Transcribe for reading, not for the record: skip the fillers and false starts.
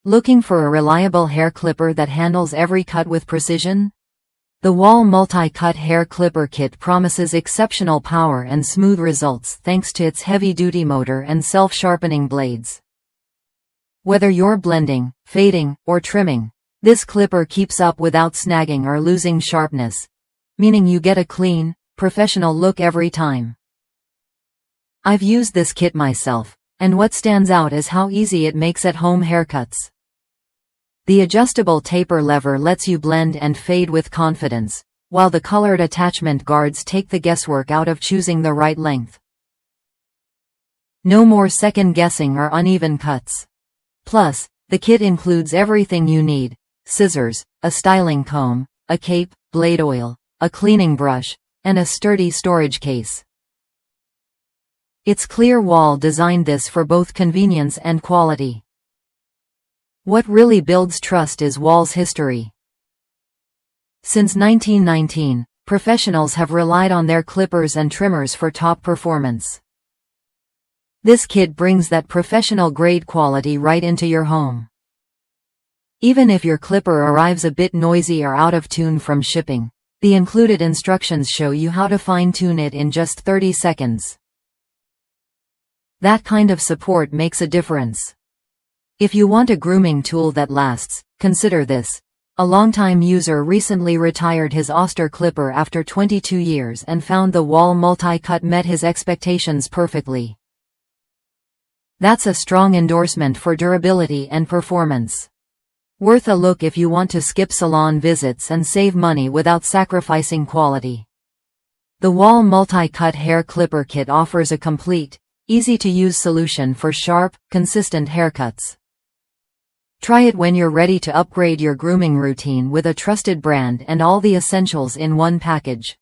Looking for a reliable hair clipper that handles every cut with precision? The Wahl Multi-Cut Hair Clipper Kit promises exceptional power and smooth results thanks to its heavy-duty motor and self-sharpening blades. Whether you're blending, fading, or trimming, this clipper keeps up without snagging or losing sharpness, meaning you get a clean, professional look every time. I've used this kit myself, and what stands out is how easy it makes at-home haircuts. The adjustable taper lever lets you blend and fade with confidence, while the colored attachment guards take the guesswork out of choosing the right length. No more second-guessing or uneven cuts. Plus, the kit includes everything you need: scissors, a styling comb, a cape, blade oil, a cleaning brush, and a sturdy storage case. It's clear Wahl designed this for both convenience and quality. What really builds trust is Wahl's history. Since 1919, professionals have relied on their clippers and trimmers for top performance. This kit brings that professional-grade quality right into your home. Even if your clipper arrives a bit noisy or out of tune from shipping, the included instructions show you how to fine-tune it in just 30 seconds. That kind of support makes a difference. If you want a grooming tool that lasts, consider this. A longtime user recently retired his Oster clipper after 22 years and found the Wahl Multi-Cut met his expectations perfectly. That's a strong endorsement for durability and performance. Worth a look if you want to skip salon visits and save money without sacrificing quality. The Wahl Multi-Cut Hair Clipper Kit offers a complete, easy-to-use solution for sharp, consistent haircuts. Try it when you're ready to upgrade your grooming routine with a trusted brand and all the essentials in one package.